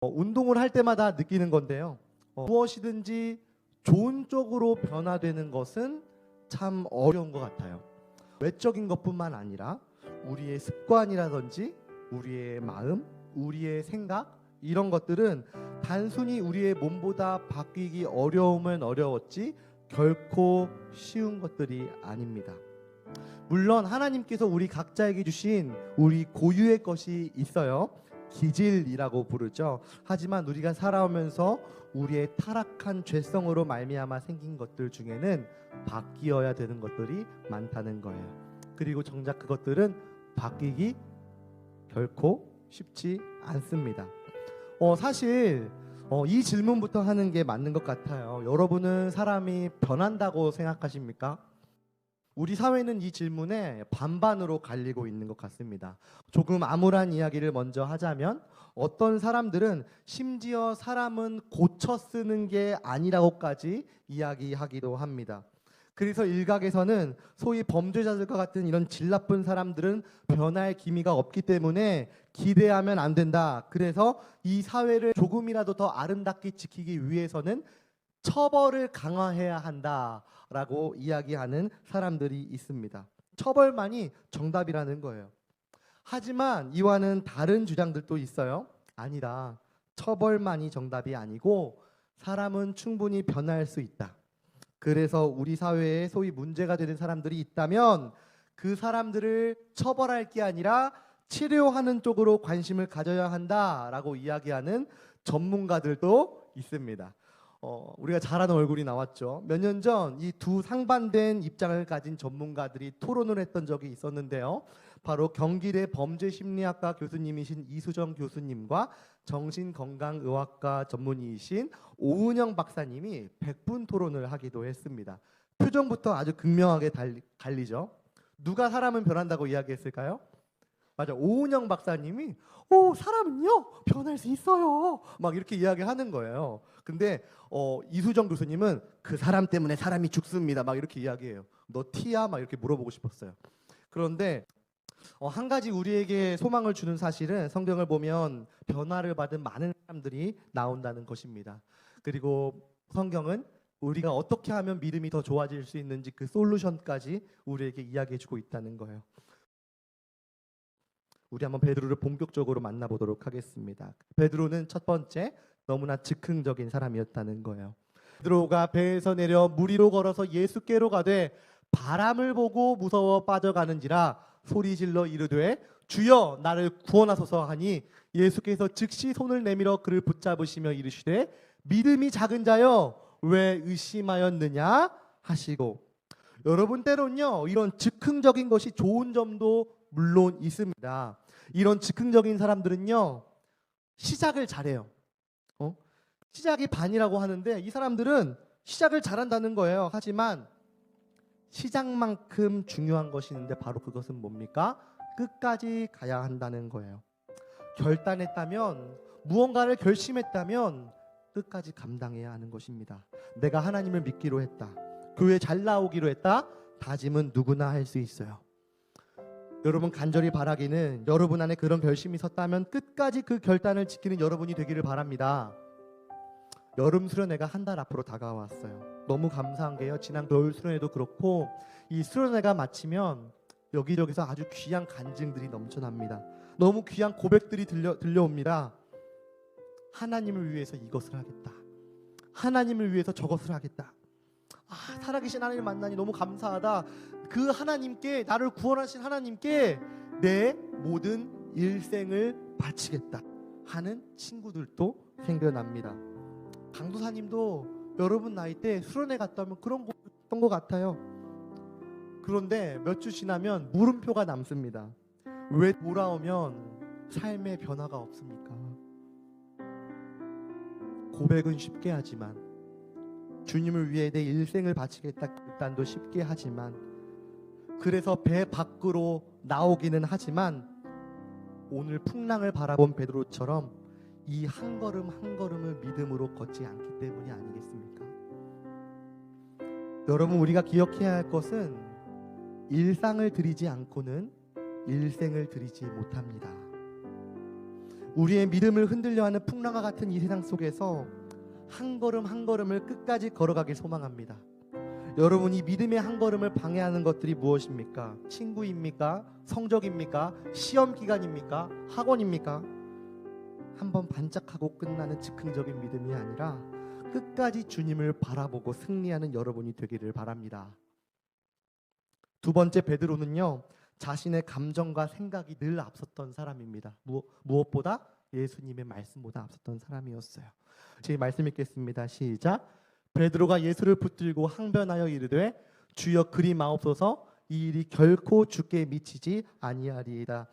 운동을 할 때마다 느끼는 건데요. 무엇이든지 좋은 쪽으로 변화되는 것은 참 어려운 것 같아요. 외적인 것뿐만 아니라 우리의 습관이라든지 우리의 마음, 우리의 생각 이런 것들은 단순히 우리의 몸보다 바뀌기 어려우면 어려웠지 결코 쉬운 것들이 아닙니다. 물론 하나님께서 우리 각자에게 주신 우리 고유의 것이 있어요. 기질이라고 부르죠. 하지만 우리가 살아오면서 우리의 타락한 죄성으로 말미암아 생긴 것들 중에는 바뀌어야 되는 것들이 많다는 거예요. 그리고 정작 그것들은 바뀌기 결코 쉽지 않습니다. 사실 이 질문부터 하는 게 맞는 것 같아요. 여러분은 사람이 변한다고 생각하십니까? 우리 사회는 이 질문에 반반으로 갈리고 있는 것 같습니다. 조금 암울한 이야기를 먼저 하자면 어떤 사람들은 심지어 사람은 고쳐 쓰는 게 아니라고까지 이야기하기도 합니다. 그래서 일각에서는 소위 범죄자들과 같은 이런 질 나쁜 사람들은 변할 기미가 없기 때문에 기대하면 안 된다. 그래서 이 사회를 조금이라도 더 아름답게 지키기 위해서는 처벌을 강화해야 한다라고 이야기하는 사람들이 있습니다. 처벌만이 정답이라는 거예요. 하지만 이와는 다른 주장들도 있어요. 아니다. 처벌만이 정답이 아니고 사람은 충분히 변할 수 있다. 그래서 우리 사회에 소위 문제가 되는 사람들이 있다면 그 사람들을 처벌할 게 아니라 치료하는 쪽으로 관심을 가져야 한다라고 이야기하는 전문가들도 있습니다. 우리가 잘 아는 얼굴이 나왔죠. 몇 년 전 이 두 상반된 입장을 가진 전문가들이 토론을 했던 적이 있었는데요. 바로 경기대 범죄심리학과 교수님이신 이수정 교수님과 정신건강의학과 전문의이신 오은영 박사님이 100분 토론을 하기도 했습니다. 표정부터 아주 극명하게 갈리죠. 누가 사람은 변한다고 이야기했을까요? 맞아, 오은영 박사님이 사람은요 변할 수 있어요 막 이렇게 이야기하는 거예요. 근데 이수정 교수님은 그 사람 때문에 사람이 죽습니다 막 이렇게 이야기해요. 너 T야? 막 이렇게 물어보고 싶었어요. 그런데 한 가지 우리에게 소망을 주는 사실은 성경을 보면 변화를 받은 많은 사람들이 나온다는 것입니다. 그리고 성경은 우리가 어떻게 하면 믿음이 더 좋아질 수 있는지 그 솔루션까지 우리에게 이야기해주고 있다는 거예요. 우리 한번 베드로를 본격적으로 만나보도록 하겠습니다. 베드로는 첫 번째 너무나 즉흥적인 사람이었다는 거예요. 베드로가 배에서 내려 물 위로 걸어서 예수께로 가되 바람을 보고 무서워 빠져가는지라 소리질러 이르되 주여 나를 구원하소서 하니 예수께서 즉시 손을 내밀어 그를 붙잡으시며 이르시되 믿음이 작은 자여 왜 의심하였느냐 하시고. 여러분 때론요 이런 즉흥적인 것이 좋은 점도 물론 있습니다. 이런 즉흥적인 사람들은요 시작을 잘해요. 시작이 반이라고 하는데 이 사람들은 시작을 잘한다는 거예요. 하지만 시작만큼 중요한 것이 있는데 바로 그것은 뭡니까? 끝까지 가야 한다는 거예요. 결단했다면, 무언가를 결심했다면 끝까지 감당해야 하는 것입니다. 내가 하나님을 믿기로 했다, 교회 잘 나오기로 했다, 다짐은 누구나 할 수 있어요. 여러분 간절히 바라기는 여러분 안에 그런 결심이 섰다면 끝까지 그 결단을 지키는 여러분이 되기를 바랍니다. 여름 수련회가 한 달 앞으로 다가왔어요. 너무 감사한 게요, 지난 겨울 수련회도 그렇고 이 수련회가 마치면 여기저기서 아주 귀한 간증들이 넘쳐납니다. 너무 귀한 고백들이 들려옵니다. 하나님을 위해서 이것을 하겠다, 하나님을 위해서 저것을 하겠다, 살아계신 하나님을 만나니 너무 감사하다, 그 하나님께, 나를 구원하신 하나님께 내 모든 일생을 바치겠다 하는 친구들도 생겨납니다. 강도사님도 여러분 나이 때 수련회 갔다 오면 그런 것 같아요. 그런데 몇 주 지나면 물음표가 남습니다. 왜 돌아오면 삶의 변화가 없습니까? 고백은 쉽게 하지만, 주님을 위해 내 일생을 바치겠다 결단도 쉽게 하지만, 그래서 배 밖으로 나오기는 하지만 오늘 풍랑을 바라본 베드로처럼 이 한 걸음 한 걸음을 믿음으로 걷지 않기 때문이 아니겠습니까? 여러분, 우리가 기억해야 할 것은 일상을 드리지 않고는 일생을 드리지 못합니다. 우리의 믿음을 흔들려 하는 풍랑과 같은 이 세상 속에서 한 걸음 한 걸음을 끝까지 걸어가길 소망합니다. 여러분, 이 믿음의 한 걸음을 방해하는 것들이 무엇입니까? 친구입니까? 성적입니까? 시험 기간입니까? 학원입니까? 한번 반짝하고 끝나는 즉흥적인 믿음이 아니라 끝까지 주님을 바라보고 승리하는 여러분이 되기를 바랍니다. 두 번째, 베드로는요, 자신의 감정과 생각이 늘 앞섰던 사람입니다. 무엇보다 예수님의 말씀보다 앞섰던 사람이었어요. 제 말씀 읽겠습니다. 시작. 베드로가 예수를 붙들고 항변하여 이르되 주여 그리 마옵소서, 이 일이 결코 주께 미치지 아니하리이다.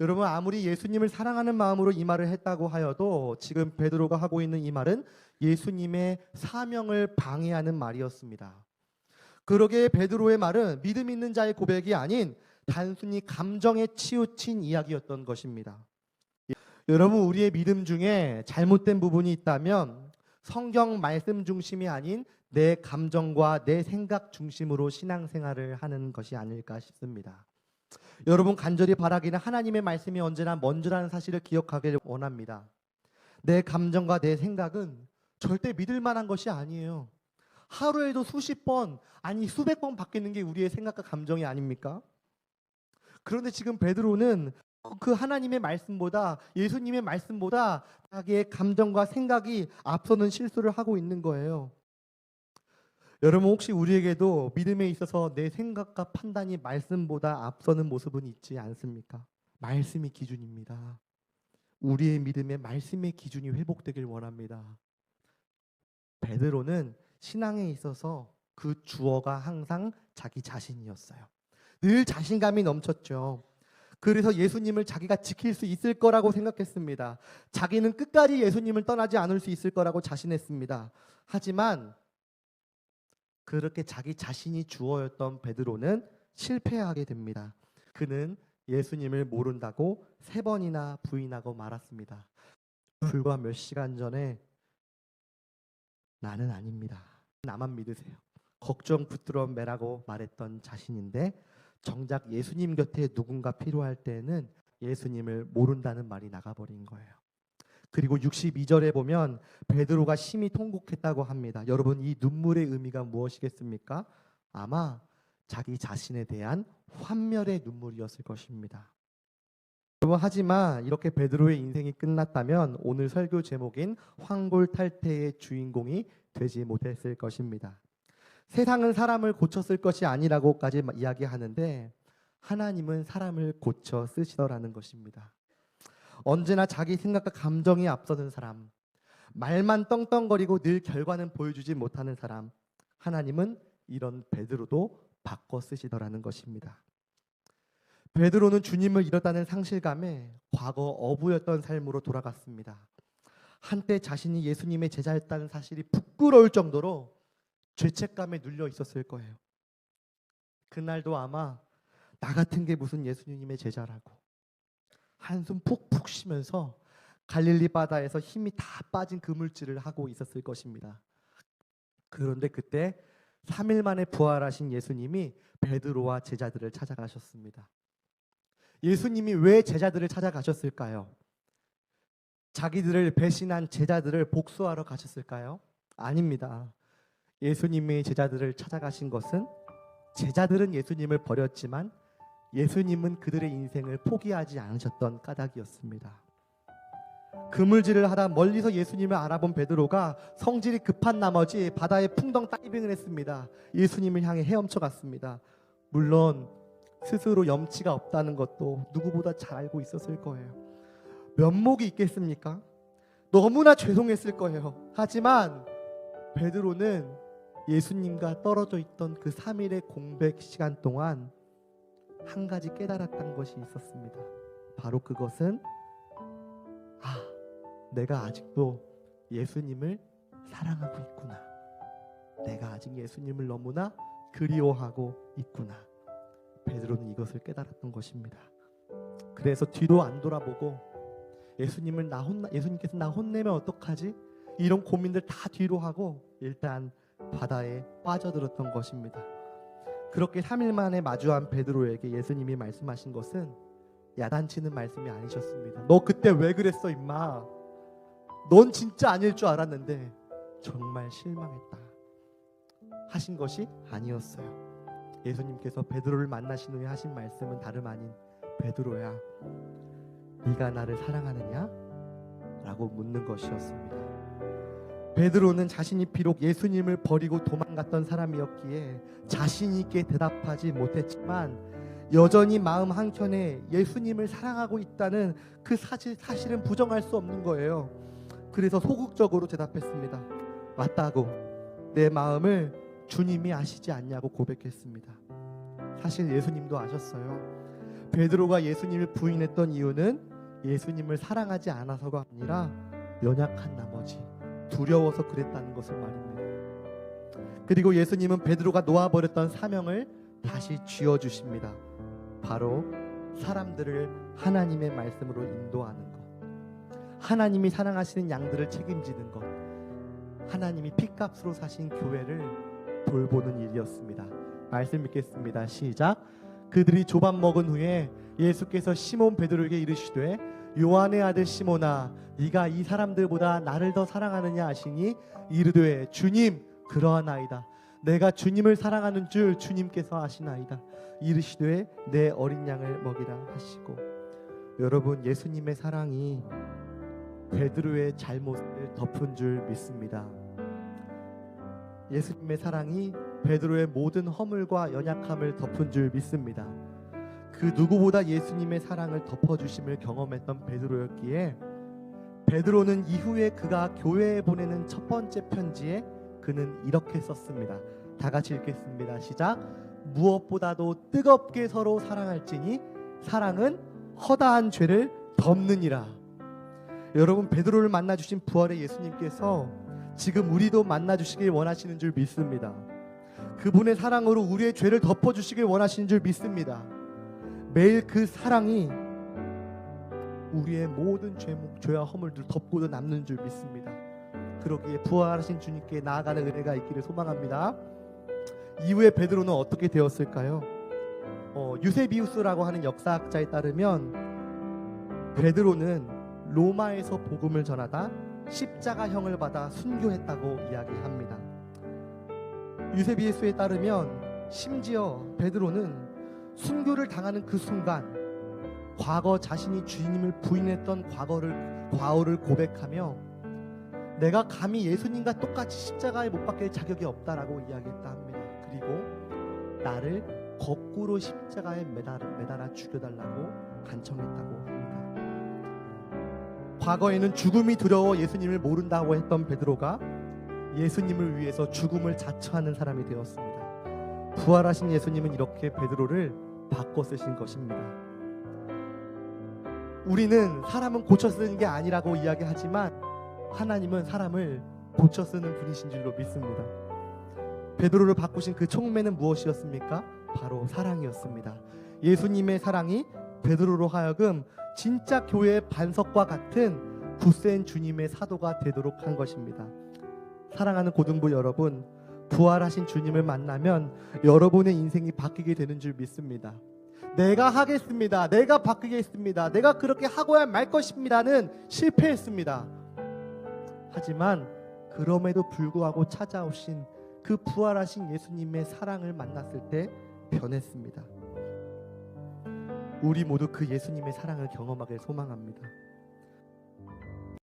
여러분, 아무리 예수님을 사랑하는 마음으로 이 말을 했다고 하여도 지금 베드로가 하고 있는 이 말은 예수님의 사명을 방해하는 말이었습니다. 그러기에 베드로의 말은 믿음 있는 자의 고백이 아닌 단순히 감정에 치우친 이야기였던 것입니다. 여러분, 우리의 믿음 중에 잘못된 부분이 있다면 성경 말씀 중심이 아닌 내 감정과 내 생각 중심으로 신앙생활을 하는 것이 아닐까 싶습니다. 여러분, 간절히 바라기는 하나님의 말씀이 언제나 먼저라는 사실을 기억하기를 원합니다. 내 감정과 내 생각은 절대 믿을 만한 것이 아니에요. 하루에도 수십 번, 아니 수백 번 바뀌는 게 우리의 생각과 감정이 아닙니까? 그런데 지금 베드로는 그 하나님의 말씀보다, 예수님의 말씀보다 자기의 감정과 생각이 앞서는 실수를 하고 있는 거예요. 여러분, 혹시 우리에게도 믿음에 있어서 내 생각과 판단이 말씀보다 앞서는 모습은 있지 않습니까? 말씀이 기준입니다. 우리의 믿음에 말씀의 기준이 회복되길 원합니다. 베드로는 신앙에 있어서 그 주어가 항상 자기 자신이었어요. 늘 자신감이 넘쳤죠. 그래서 예수님을 자기가 지킬 수 있을 거라고 생각했습니다. 자기는 끝까지 예수님을 떠나지 않을 수 있을 거라고 자신했습니다. 하지만 그렇게 자기 자신이 주어였던 베드로는 실패하게 됩니다. 그는 예수님을 모른다고 3번이나 부인하고 말았습니다. 불과 몇 시간 전에 나는 아닙니다, 나만 믿으세요, 걱정 붙들어 매라고 말했던 자신인데 정작 예수님 곁에 누군가 필요할 때는 예수님을 모른다는 말이 나가버린 거예요. 그리고 62절에 보면 베드로가 심히 통곡했다고 합니다. 여러분, 이 눈물의 의미가 무엇이겠습니까? 아마 자기 자신에 대한 환멸의 눈물이었을 것입니다. 여러분, 하지만 이렇게 베드로의 인생이 끝났다면 오늘 설교 제목인 황골탈퇴의 주인공이 되지 못했을 것입니다. 세상은 사람을 고쳤을 것이 아니라고까지 이야기하는데 하나님은 사람을 고쳐 쓰시더라는 것입니다. 언제나 자기 생각과 감정이 앞서는 사람, 말만 떵떵거리고 늘 결과는 보여주지 못하는 사람, 하나님은 이런 베드로도 바꿔 쓰시더라는 것입니다. 베드로는 주님을 잃었다는 상실감에 과거 어부였던 삶으로 돌아갔습니다. 한때 자신이 예수님의 제자였다는 사실이 부끄러울 정도로 죄책감에 눌려 있었을 거예요. 그날도 아마 나 같은 게 무슨 예수님의 제자라고 한숨 푹푹 쉬면서 갈릴리 바다에서 힘이 다 빠진 그물질을 하고 있었을 것입니다. 그런데 그때 3일 만에 부활하신 예수님이 베드로와 제자들을 찾아가셨습니다. 예수님이 왜 제자들을 찾아가셨을까요? 자기들을 배신한 제자들을 복수하러 가셨을까요? 아닙니다. 예수님의 제자들을 찾아가신 것은 제자들은 예수님을 버렸지만 예수님은 그들의 인생을 포기하지 않으셨던 까닭이었습니다. 그물질을 하다 멀리서 예수님을 알아본 베드로가 성질이 급한 나머지 바다에 풍덩 다이빙을 했습니다. 예수님을 향해 헤엄쳐 갔습니다. 물론 스스로 염치가 없다는 것도 누구보다 잘 알고 있었을 거예요. 면목이 있겠습니까? 너무나 죄송했을 거예요. 하지만 베드로는 예수님과 떨어져 있던 그 3일의 공백 시간 동안 한 가지 깨달았던 것이 있었습니다. 바로 그것은 내가 아직도 예수님을 사랑하고 있구나. 내가 아직 예수님을 너무나 그리워하고 있구나. 베드로는 이것을 깨달았던 것입니다. 그래서 뒤로 안 돌아보고 예수님께서 나 혼내면 어떡하지? 이런 고민들 다 뒤로 하고 일단 바다에 빠져들었던 것입니다. 그렇게 3일 만에 마주한 베드로에게 예수님이 말씀하신 것은 야단치는 말씀이 아니셨습니다. 너 그때 왜 그랬어 임마? 넌 진짜 아닐 줄 알았는데 정말 실망했다 하신 것이 아니었어요. 예수님께서 베드로를 만나신 후에 하신 말씀은 다름 아닌 베드로야, 네가 나를 사랑하느냐? 라고 묻는 것이었습니다. 베드로는 자신이 비록 예수님을 버리고 도망갔던 사람이었기에 자신 있게 대답하지 못했지만 여전히 마음 한켠에 예수님을 사랑하고 있다는 그 사실은 부정할 수 없는 거예요. 그래서 소극적으로 대답했습니다. 맞다고, 내 마음을 주님이 아시지 않냐고 고백했습니다. 사실 예수님도 아셨어요. 베드로가 예수님을 부인했던 이유는 예수님을 사랑하지 않아서가 아니라 연약한 나머지 두려워서 그랬다는 것을 말입니다. 그리고 예수님은 베드로가 놓아버렸던 사명을 다시 쥐어주십니다. 바로 사람들을 하나님의 말씀으로 인도하는 것, 하나님이 사랑하시는 양들을 책임지는 것, 하나님이 핏값으로 사신 교회를 돌보는 일이었습니다. 말씀 읽겠습니다. 시작. 그들이 조밥 먹은 후에 예수께서 시몬 베드로에게 이르시되 요한의 아들 시몬아, 네가 이 사람들보다 나를 더 사랑하느냐 하시니 이르되 주님, 그러하나이다. 내가 주님을 사랑하는 줄 주님께서 아시나이다. 이르시되 내 어린 양을 먹이라 하시고. 여러분, 예수님의 사랑이 베드로의 잘못을 덮은 줄 믿습니다. 예수님의 사랑이 베드로의 모든 허물과 연약함을 덮은 줄 믿습니다. 그 누구보다 예수님의 사랑을 덮어주심을 경험했던 베드로였기에 베드로는 이후에 그가 교회에 보내는 첫 번째 편지에 그는 이렇게 썼습니다. 다 같이 읽겠습니다. 시작. 무엇보다도 뜨겁게 서로 사랑할지니 사랑은 허다한 죄를 덮느니라. 여러분, 베드로를 만나주신 부활의 예수님께서 지금 우리도 만나주시길 원하시는 줄 믿습니다. 그분의 사랑으로 우리의 죄를 덮어주시길 원하시는 줄 믿습니다. 매일 그 사랑이 우리의 모든 죄와 허물들을 덮고도 남는 줄 믿습니다. 그러기에 부활하신 주님께 나아가는 은혜가 있기를 소망합니다. 이후에 베드로는 어떻게 되었을까요? 유세비우스라고 하는 역사학자에 따르면 베드로는 로마에서 복음을 전하다 십자가형을 받아 순교했다고 이야기합니다. 유세비우스에 따르면 심지어 베드로는 순교를 당하는 그 순간 과거 자신이 주님을 부인했던 과오를 고백하며 내가 감히 예수님과 똑같이 십자가에 못 박힐 자격이 없다라고 이야기했다 합니다. 그리고 나를 거꾸로 십자가에 매달아 죽여달라고 간청했다고 합니다. 과거에는 죽음이 두려워 예수님을 모른다고 했던 베드로가 예수님을 위해서 죽음을 자처하는 사람이 되었습니다. 부활하신 예수님은 이렇게 베드로를 바꿔 쓰신 것입니다. 우리는 사람은 고쳐 쓰는 게 아니라고 이야기하지만 하나님은 사람을 고쳐 쓰는 분이신 줄로 믿습니다. 베드로를 바꾸신 그 촉매는 무엇이었습니까? 바로 사랑이었습니다. 예수님의 사랑이 베드로로 하여금 진짜 교회의 반석과 같은 굳센 주님의 사도가 되도록 한 것입니다. 사랑하는 고등부 여러분, 부활하신 주님을 만나면 여러분의 인생이 바뀌게 되는 줄 믿습니다. 내가 하겠습니다, 내가 바뀌겠습니다, 내가 그렇게 하고야 말 것입니다는 실패했습니다. 하지만 그럼에도 불구하고 찾아오신 그 부활하신 예수님의 사랑을 만났을 때 변했습니다. 우리 모두 그 예수님의 사랑을 경험하길 소망합니다.